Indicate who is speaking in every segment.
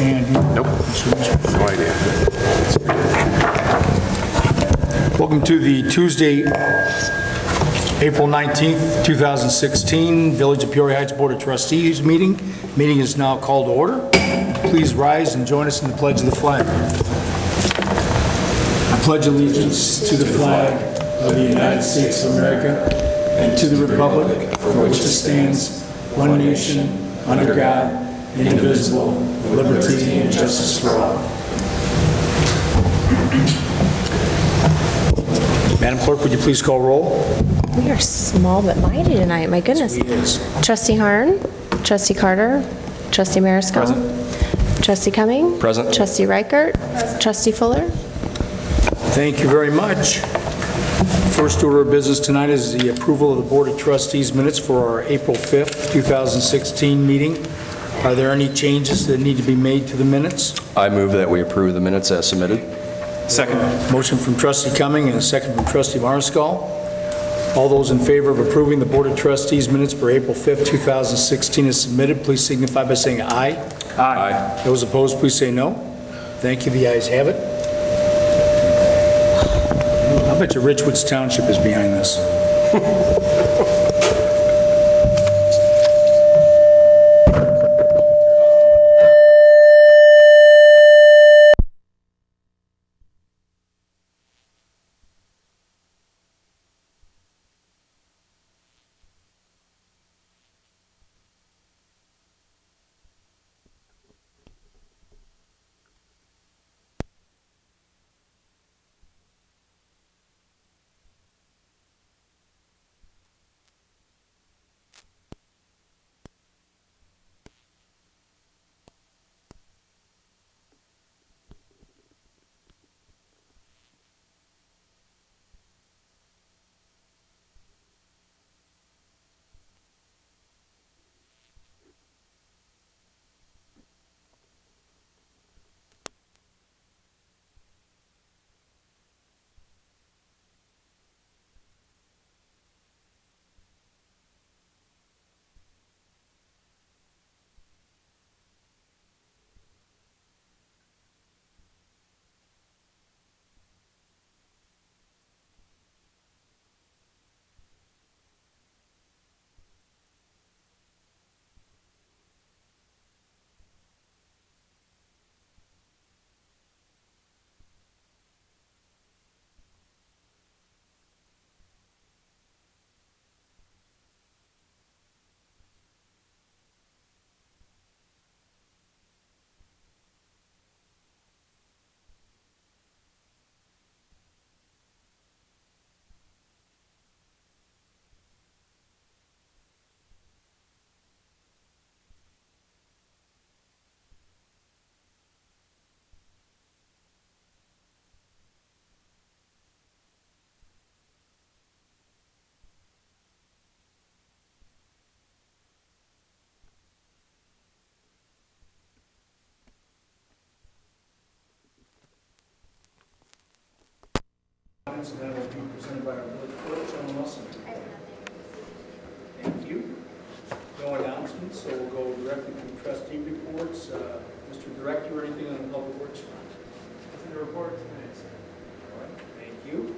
Speaker 1: Andy?
Speaker 2: Nope. No idea.
Speaker 1: Welcome to the Tuesday, April 19th, 2016 Village of Peoria Heights Board of Trustees meeting. Meeting is now called to order. Please rise and join us in the pledge of the flag. I pledge allegiance to the flag of the United States of America and to the republic for which it stands, one nation, under God, indivisible, with liberty and justice for all. Madam Clerk, would you please call roll?
Speaker 3: We are small but mighty tonight, my goodness.
Speaker 1: Yes.
Speaker 3: Trustee Harn, Trustee Carter, Trustee Mariscal.
Speaker 2: Present.
Speaker 3: Trustee Cumming.
Speaker 2: Present.
Speaker 3: Trustee Reichert. Trustee Fuller.
Speaker 1: Thank you very much. First order of business tonight is the approval of the Board of Trustees minutes for our April 5th, 2016 meeting. Are there any changes that need to be made to the minutes?
Speaker 2: I move that we approve the minutes as submitted. Second.
Speaker 1: Motion from Trustee Cumming and a second from Trustee Mariscal. All those in favor of approving the Board of Trustees minutes for April 5th, 2016 as submitted, please signify by saying aye.
Speaker 2: Aye.
Speaker 1: Those opposed, please say no. Thank you. The ayes have it. I bet you Richwoods Township is behind this. And that will be presented by our village clerk, John Wilson. Thank you. No announcements, so we'll go directly to trustee reports. Mr. Director, anything on the public works front?
Speaker 4: Nothing to report tonight, sir.
Speaker 1: All right, thank you.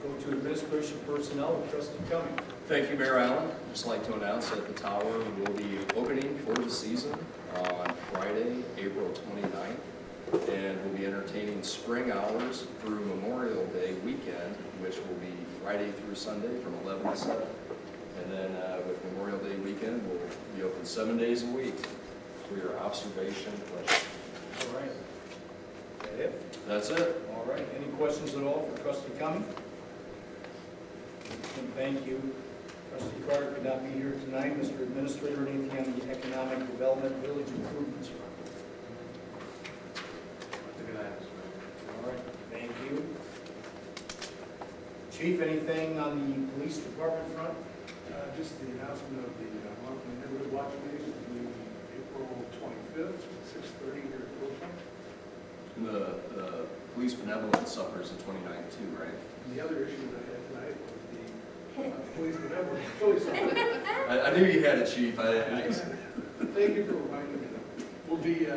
Speaker 1: Go to administration personnel with trustee Cumming.
Speaker 5: Thank you, Mayor Allen. I'd just like to announce that the tower will be opening for the season on Friday, April 29th. And we'll be entertaining spring hours through Memorial Day weekend, which will be Friday through Sunday from 11 to 7. And then with Memorial Day weekend, we'll be open 7 days a week for your observation pleasure.
Speaker 1: All right. Is that it?
Speaker 5: That's it.
Speaker 1: All right. Any questions at all for trustee Cumming? And thank you. Trustee Carter could not be here tonight. Mr. Administrator, anything on the economic development village improvements front? All right, thank you. Chief, anything on the police department front?
Speaker 4: Just the announcement of the monthly neighborhood watch meeting will be April 25th, 6:30 here at Peoria.
Speaker 5: And the police benevolent suffers in 29 too, right?
Speaker 4: And the other issue that I had tonight was the police benevolent.
Speaker 5: I knew you had it, Chief.
Speaker 4: Thank you for reminding me. Will be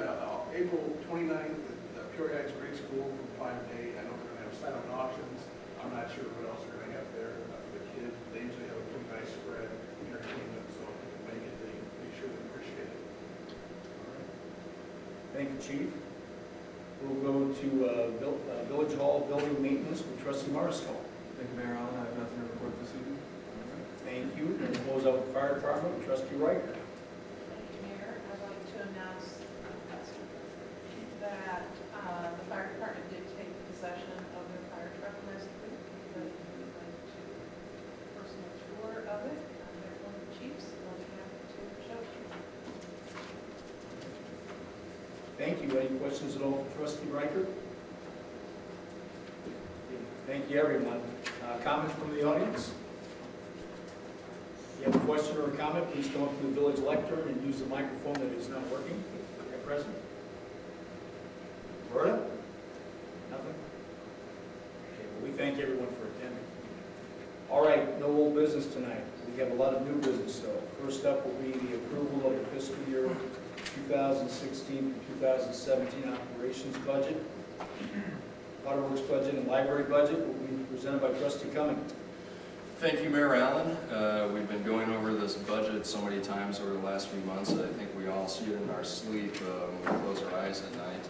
Speaker 4: April 29th, the Peoria Heights Great School from 5 to 8. I know they're going to have silent auctions. I'm not sure what else they're going to have there for the kids. They usually have a pretty nice spread, entertainment, so if they make it, they sure they appreciate it.
Speaker 1: Thank you, Chief. We'll go to Village Hall Building Maintenance with Trustee Mariscal.
Speaker 6: Thank you, Mayor Allen. I have nothing to report this evening.
Speaker 1: Thank you. And we'll close out the Fire Department with Trustee Riker.
Speaker 7: Thank you, Mayor. I'd like to announce that the fire department did take possession of their fire truck last week. But we went to a personal tour of it. They're one of the chiefs, and we'll be happy to show you.
Speaker 1: Thank you. Any questions at all for Trustee Riker? Thank you, everyone. Comments from the audience? If you have a question or a comment, please come up to the village lectern and use the microphone that is not working at present. Roberta? Nothing? Okay, well, we thank everyone for attending. All right, no old business tonight. We have a lot of new business, though. First up will be the approval of the fiscal year 2016 to 2017 operations budget. Waterworks budget and library budget will be presented by Trustee Cumming.
Speaker 5: Thank you, Mayor Allen. We've been going over this budget so many times over the last few months that I think we all see it in our sleep when we close our eyes at night.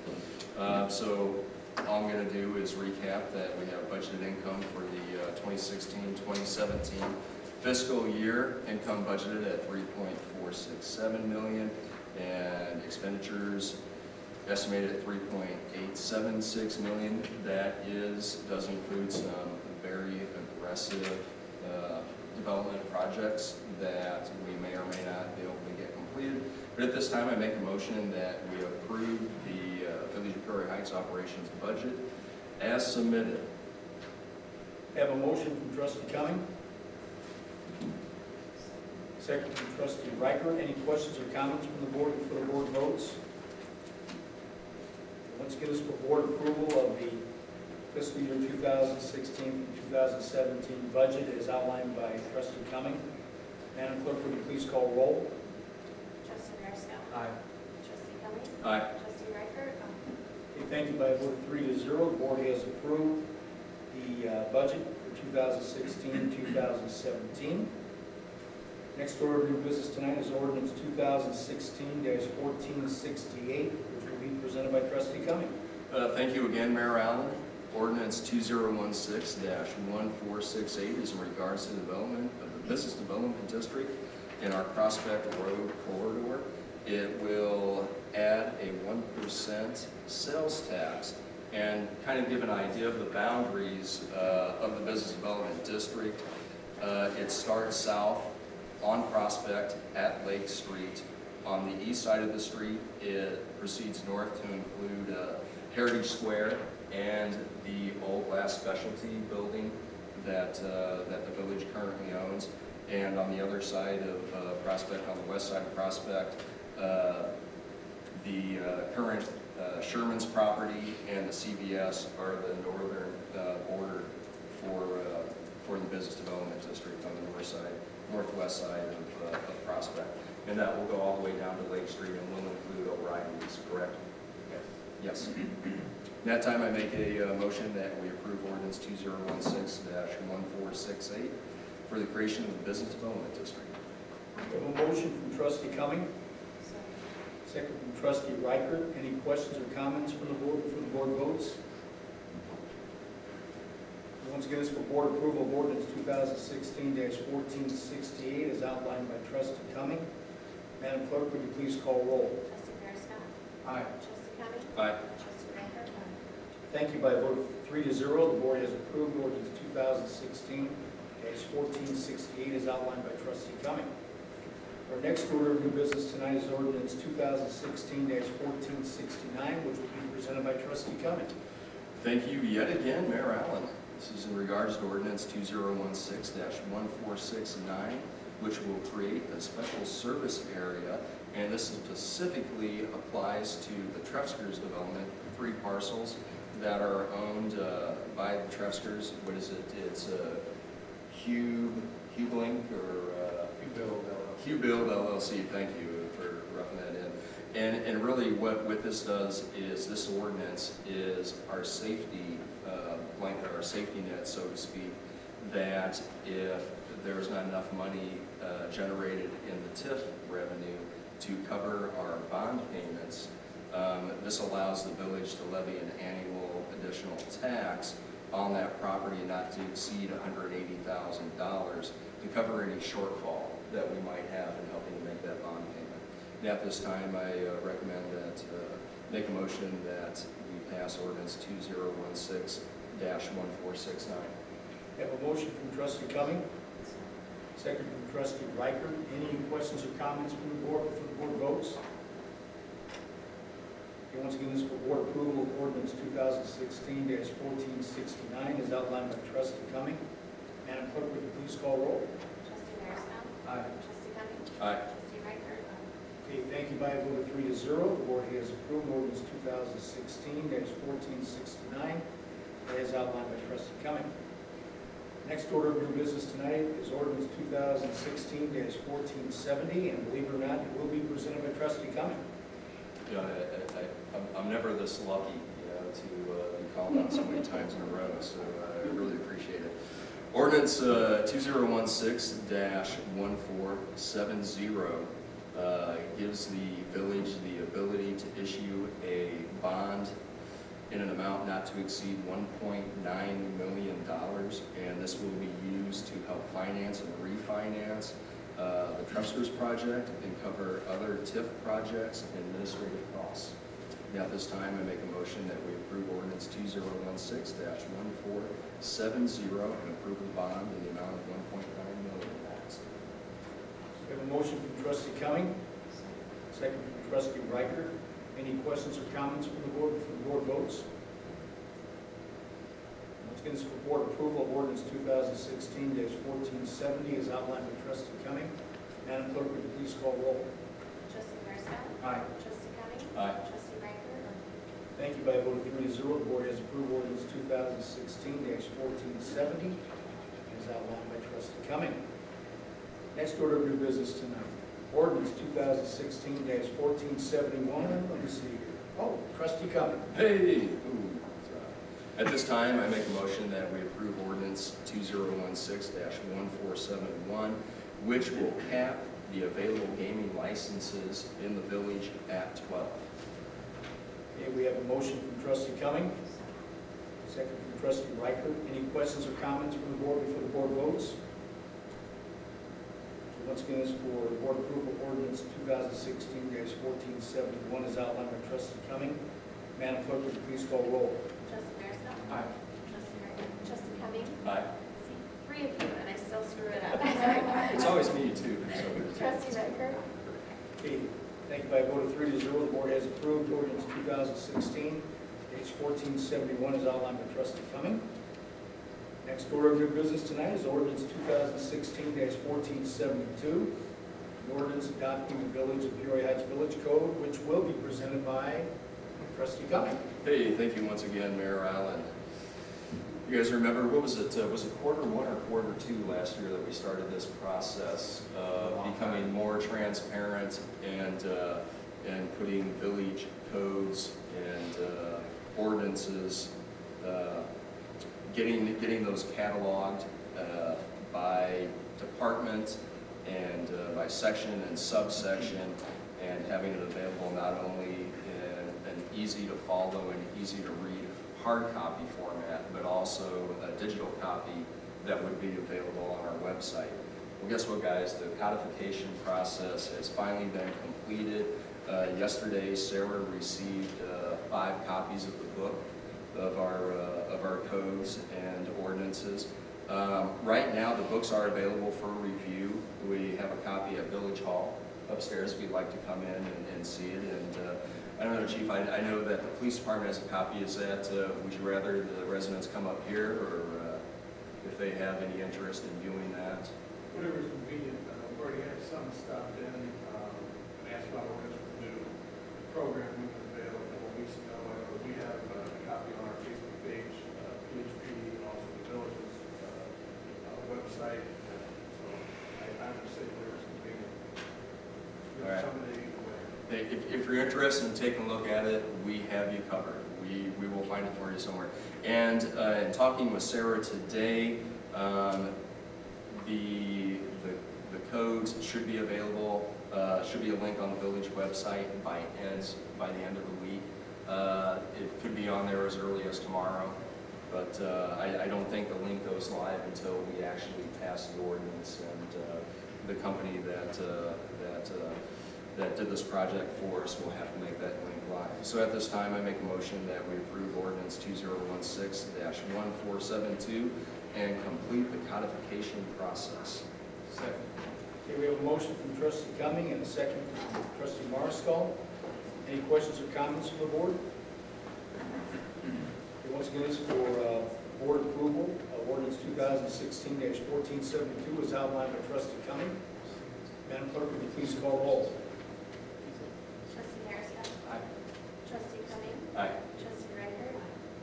Speaker 5: So all I'm going to do is recap that we have budgeted income for the 2016-2017 fiscal year, income budgeted at $3.467 million, and expenditures estimated at $3.876 million. That does include some very aggressive development projects that we may or may not be able to get completed. But at this time, I make a motion that we approve the Village of Peoria Heights operations budget as submitted.
Speaker 1: Have a motion from Trustee Cumming. Second from Trustee Riker. Any questions or comments from the board before the board votes? Once again, this is for board approval of the fiscal year 2016 2017 budget as outlined by Trustee Cumming. Madam Clerk, would you please call roll?
Speaker 8: Trustee Mariscal.
Speaker 6: Aye.
Speaker 8: Trustee Cumming.
Speaker 5: Aye.
Speaker 8: Trustee Riker.
Speaker 1: Okay, thank you by a vote of 3-0. The board has approved the budget for 2016-2017. Next order of new business tonight is ordinance 2016-1468, which will be presented by Trustee Cumming.
Speaker 5: Thank you again, Mayor Allen. Ordinance 2016-1468 is in regards to the development of the Business Development District in our Prospect Road corridor. It will add a 1% sales tax and kind of give an idea of the boundaries of the Business Development District. It starts south on Prospect at Lake Street. On the east side of the street, it proceeds north to include Heritage Square and the old glass specialty building that the village currently owns. And on the other side of Prospect, on the west side of Prospect, the current Sherman's property and the CVS are the northern border for the Business Development District on the northwest side of Prospect. And that will go all the way down to Lake Street and will include O'Reilly's, correct? Yes. That time I make a motion that we approve ordinance 2016-1468 for the creation of the Business Development District.
Speaker 1: We have a motion from Trustee Cumming, second from Trustee Riker. Any questions or comments from the board before the board votes? Once again, this is for board approval of ordinance 2016-1468 as outlined by Trustee Cumming. Madam Clerk, would you please call roll?
Speaker 8: Trustee Mariscal.
Speaker 1: Aye.
Speaker 8: Trustee Cumming.
Speaker 5: Aye.
Speaker 8: Trustee Riker.
Speaker 1: Thank you by a vote of 3-0. The board has approved ordinance 2016-1468 as outlined by Trustee Cumming. Our next order of new business tonight is ordinance 2016-1469, which will be presented by Trustee Cumming.
Speaker 5: Thank you yet again, Mayor Allen. This is in regards to ordinance 2016-1469, which will create a special service area, and this specifically applies to the Trefskers development, 3 parcels that are owned by the Trefskers. What is it? It's Hublink or Hubuild LLC. Thank you for roughing that in. And really what this does is, this ordinance is our safety blanket, our safety net, so to speak, that if there's not enough money generated in the TIF revenue to cover our bond payments, this allows the village to levy an annual additional tax on that property not to exceed $180,000 to cover any shortfall that we might have in helping to make that bond payment. And at this time, I recommend that, make a motion that we pass ordinance 2016-1469.
Speaker 1: We have a motion from trustee Cumming, second from trustee Riker. Any questions or comments from the board before the board votes? Okay, once again, this is for board approval of ordinance 2016-1469 as outlined by trustee Cumming. Madam Clerk, would you please call roll?
Speaker 8: Trustee Maristell?
Speaker 1: Aye.
Speaker 8: Trustee Cummings?
Speaker 5: Aye.
Speaker 8: Trustee Reichert?
Speaker 1: Okay, thank you by a vote of 3-0. The board has approved ordinance 2016-1469 as outlined by trustee Cumming. Next order of new business tonight is ordinance 2016-1470, and believe it or not, it will be presented by trustee Cumming.
Speaker 5: You know, I'm never this lucky, to be called out so many times in a row, so I really appreciate it. Ordinance 2016-1470 gives the village the ability to issue a bond in an amount not to exceed $1.9 million, and this will be used to help finance and refinance the Trusters project and cover other TIF projects and administrative costs. Now, at this time, I make a motion that we approve ordinance 2016-1470 and approve the bond in the amount of $1.9 million.
Speaker 1: We have a motion from trustee Cumming, second from trustee Riker. Any questions or comments from the board before the board votes? Once again, this is for board approval of ordinance 2016-1470 as outlined by trustee Cumming. Madam Clerk, would you please call roll?
Speaker 8: Trustee Maristell?
Speaker 1: Aye.
Speaker 8: Trustee Cummings?
Speaker 5: Aye.
Speaker 8: Trustee Reichert?
Speaker 1: Thank you by a vote of 3-0. The board has approved ordinance 2016-1470 as outlined by trustee Cumming. Next order of new business tonight, ordinance 2016-1471. Let me see here. Oh, trustee Cumming.
Speaker 5: Hey! Ooh. At this time, I make a motion that we approve ordinance 2016-1471, which will cap the available gaming licenses in the village at 12.
Speaker 1: Okay, we have a motion from trustee Cumming, second from trustee Riker. Any questions or comments from the board before the board votes? Once again, this is for board approval of ordinance 2016-1471 as outlined by trustee Cumming. Madam Clerk, would you please call roll?
Speaker 8: Trustee Maristell?
Speaker 1: Aye.
Speaker 8: Trustee Reichert? Trustee Cummings?
Speaker 5: Aye.
Speaker 8: See, 3 of you, and I still screw it up.
Speaker 5: It's always me, too.
Speaker 8: Trustee Reichert?
Speaker 1: Okay, thank you by a vote of 3-0. The board has approved ordinance 2016-1471 as outlined by trustee Cumming. Next order of new business tonight is ordinance 2016-1472, an ordinance adopting the Village of Peoria Heights Village Code, which will be presented by trustee Cumming.
Speaker 5: Hey, thank you once again, Mayor Allen. You guys remember, what was it quarter 1 or quarter 2 last year that we started this process of becoming more transparent and putting village codes and ordinances, getting those cataloged by department and by section and subsection, and having it available not only in an easy to follow and easy to read hard copy format, but also a digital copy that would be available on our website. Well, guess what, guys? The codification process has finally been completed. Yesterday, Sarah received 5 copies of the book of our codes and ordinances. Right now, the books are available for review. We have a copy at Village Hall upstairs if you'd like to come in and see it. And I don't know, Chief, I know that the police department has a copy. Is that, would you rather the residents come up here, or if they have any interest in viewing that?
Speaker 4: Whatever's convenient. We've already had some stopped in and asked about orders for the new program we available a couple weeks ago. We have a copy on our Facebook page, PHP, and also the village's website. So I would say whatever's convenient.
Speaker 5: All right.
Speaker 4: Somebody either way.
Speaker 5: if you're interested in taking a look at it, we have you covered. We will find it for you somewhere. And in talking with Sarah today, the codes should be available, should be a link on the village website by the end of the week. It could be on there as early as tomorrow, but I don't think the link goes live until we actually pass the ordinance, and the company that did this project for us will have to make that link live. So at this time, I make a motion that we approve ordinance 2016-1472 and complete the codification process.
Speaker 6: Second.
Speaker 1: Okay, we have a motion from trustee Cumming and a second from trustee Mariscal. Any questions or comments from the board? Okay, once again, this is for board approval of ordinance 2016-1472 as outlined by trustee Cumming. Madam Clerk, would you please call roll?
Speaker 8: Trustee Mariska.
Speaker 6: Aye.
Speaker 8: Trustee Cumming.
Speaker 5: Aye.
Speaker 8: Trustee Reichert.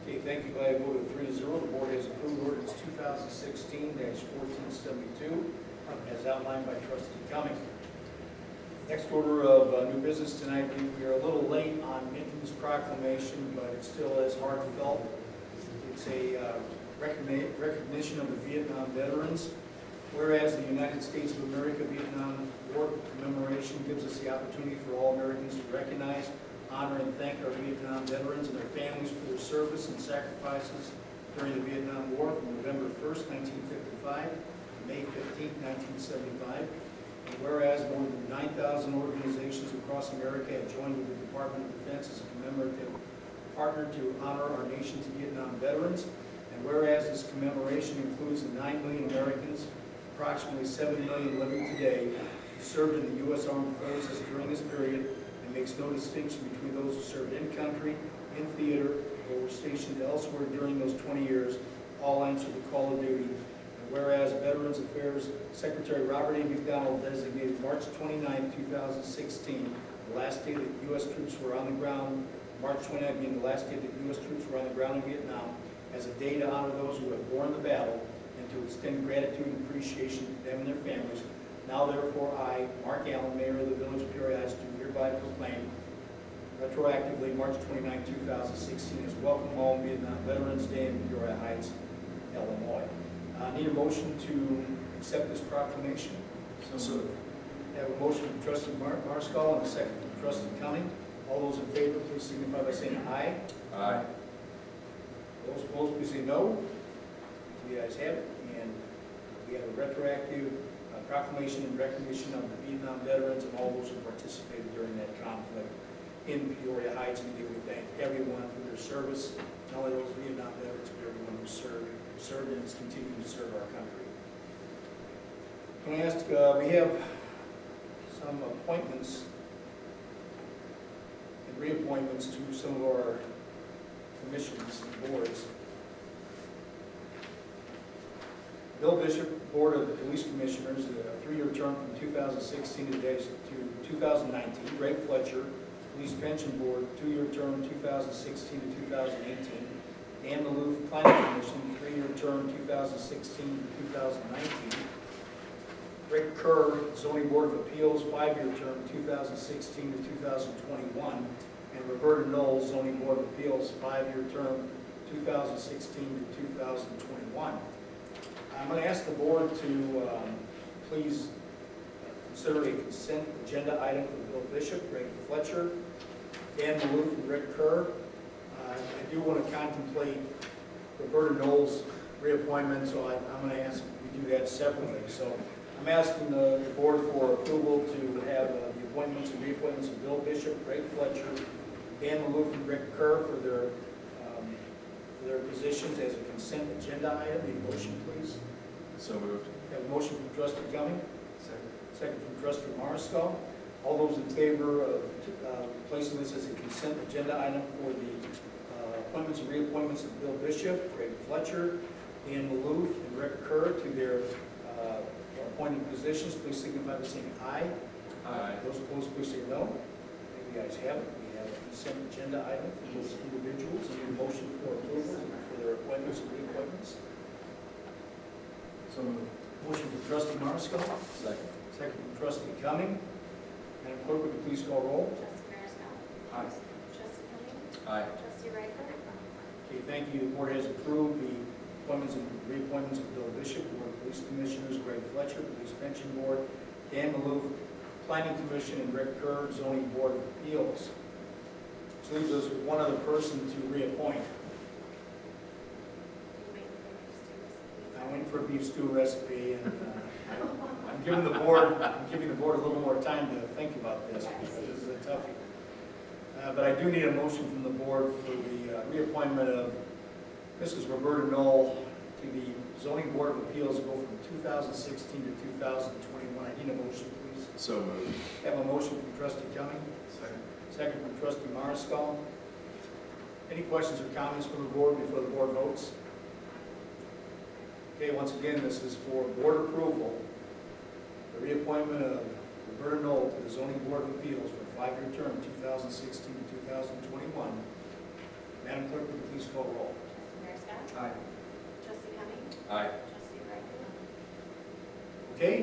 Speaker 1: Okay, thank you. By a vote of 3-0, the board has approved ordinance 2016-1472 as outlined by trustee Cumming. Next order of new business tonight, we are a little late on making this proclamation, but it still is heartfelt. It's a recognition of the Vietnam veterans. Whereas the United States of America Vietnam War commemoration gives us the opportunity for all Americans to recognize, honor, and thank our Vietnam veterans and their families for their service and sacrifices during the Vietnam War from November 1st, 1955 to May 15th, 1975. And whereas more than 9,000 organizations across America have joined with the Department of Defense as a commemorative partner to honor our nation's Vietnam veterans. And whereas this commemoration includes the 9 million Americans, approximately 7 million living today, who served in the U.S. Armed Forces during this period, and makes no distinction between those who served in country, in theater, or were stationed elsewhere during those 20 years, all answer the call of duty. And whereas Veterans Affairs Secretary Robert A. McDonald designated March 29, 2016, the last day that U.S. troops were on the ground, March 29 being the last day that U.S. troops were on the ground in Vietnam, as a day to honor those who have borne the battle and to extend gratitude and appreciation to them and their families. Now therefore I, Mark Allen, Mayor of the Village of Peoria, do hereby proclaim retroactively March 29, 2016 as Welcome Home Vietnam Veterans Day in Peoria Heights, Illinois. I need a motion to accept this proclamation. So I have a motion from trustee Mariscal and a second from trustee Cumming. All those in favor, please signify by saying aye.
Speaker 5: Aye.
Speaker 1: Those opposed, please say no. The ayes have it, and we have a retroactive proclamation in recognition of the Vietnam veterans and all those who participated during that conflict in Peoria Heights. And we thank everyone for their service, not only those Vietnam veterans, but everyone who served and is continuing to serve our country. Can I ask, we have some appointments and reappointments to some of our commissions and boards. Bill Bishop, Board of Police Commissioners, a 3-year term from 2016 to 2019. Greg Fletcher, Police Pension Board, 2-year term 2016 to 2018. Dan Maloof, Planning Commission, 3-year term 2016 to 2019. Rick Kerr, Zoning Board of Appeals, 5-year term 2016 to 2021. And Roberta Knowles, Zoning Board of Appeals, 5-year term 2016 to 2021. I'm going to ask the board to please consider a consent agenda item for Bill Bishop, Greg Fletcher, Dan Maloof, and Rick Kerr. I do want to contemplate Roberta Knowles' reappointment, so I'm going to ask we do that separately. So I'm asking the board for approval to have the appointments and reappointments of Bill Bishop, Greg Fletcher, Dan Maloof, and Rick Kerr for their positions as a consent agenda item. Need a motion, please?
Speaker 5: So moved.
Speaker 1: Have a motion from trustee Cumming,
Speaker 6: Second.
Speaker 1: second from trustee Mariscal. All those in favor of placing this as a consent agenda item for the appointments and reappointments of Bill Bishop, Greg Fletcher, Dan Maloof, and Rick Kerr to their appointed positions, please signify by saying aye.
Speaker 5: Aye.
Speaker 1: Those opposed, please say no. The ayes have it. We have a consent agenda item for those individuals. Need a motion for approval for their appointments and reappointments.
Speaker 6: So moved.
Speaker 1: Motion from trustee Mariscal,
Speaker 5: Second.
Speaker 1: second from trustee Cumming. Madam Clerk, would you please call roll?
Speaker 8: Trustee
Speaker 6: Aye.
Speaker 8: Trustee Cummings?
Speaker 5: Aye.
Speaker 8: Trustee Reichert?
Speaker 1: Okay, thank you. The board has approved the appointments and reappointments of Bill Bishop, Board of Police Commissioners, Greg Fletcher, Police Pension Board, Dan Maloof, Planning Commission, and Rick Kerr, Zoning Board of Appeals. This leaves us with one other person to reappoint. I'm waiting for a beef stew recipe, and I'm giving the board a little more time to think about this because this is a toughie. But I do need a motion from the board for the reappointment of Mrs. Roberta Knoll to the Zoning Board of Appeals, go from 2016 to 2021. I need a motion, please.
Speaker 5: So moved.
Speaker 1: Have a motion from trustee Cumming,
Speaker 6: Second.
Speaker 1: second from trustee Mariscal. Any questions or comments from the board before the board votes? Okay, once again, this is for board approval, the reappointment of Roberta Knoll to the Zoning Board of Appeals for a 5-year term, 2016 to 2021. Madam Clerk, would you please call roll?
Speaker 8: Trustee Mariscal?
Speaker 6: Aye.
Speaker 8: Trustee Cummings?
Speaker 5: Aye.
Speaker 8: Trustee Reichert?
Speaker 1: Okay,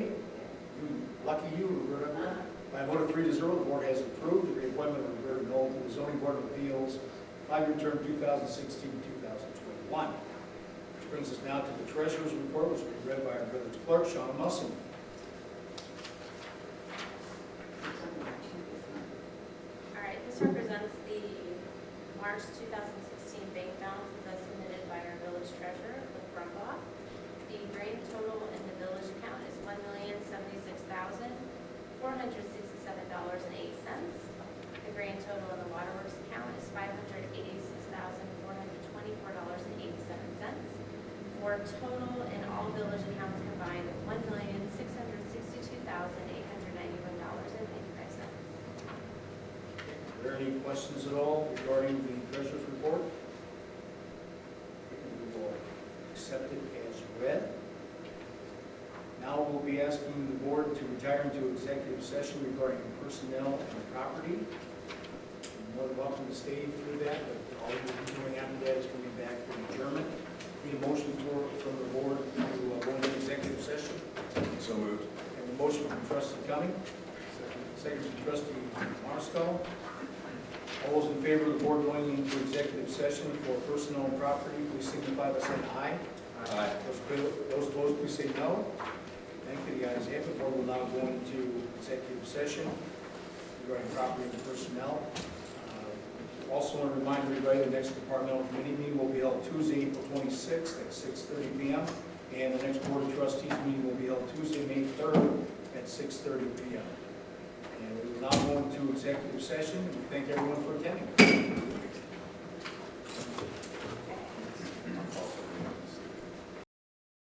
Speaker 1: lucky you, Roberta. By a vote of 3-0, the board has approved the reappointment of Roberta Knoll to the Zoning Board of Appeals, 5-year term 2016 to 2021. Which brings us now to the treasurer's report, which will be read by our village clerk, Shauna Musson.
Speaker 8: All right, this represents the March 2016 bank balances as submitted by our village treasurer, Cliff Brumbaugh. The grand total in the village account is $1,076,467.08. The grand total in the waterworks account is $586,424.87. For a total in all village accounts combined of $1,662,891.95.
Speaker 1: Are there any questions at all regarding the treasurer's report? We will accept it as read. Now we'll be asking the board to retire into executive session regarding personnel and property. You're more than welcome to stay through that, but all we'll be doing after that is coming back for adjournment. Need a motion from the board to go into executive session.
Speaker 5: So moved.
Speaker 1: Have a motion from trustee Cumming, second from trustee Mariscal. All those in favor of the board going into executive session for personnel and property, please signify by saying aye.
Speaker 5: Aye.
Speaker 1: Those opposed, please say no. Thank you, the ayes have it. The board will now go into executive session regarding property and personnel. Also want to remind everybody the next departmental committee meeting will be held Tuesday, April 26th at 6:30 p.m. And the next board of trustees meeting will be held Tuesday, May 3rd at 6:30 p.m. And we will now go into executive session. We thank everyone for attending.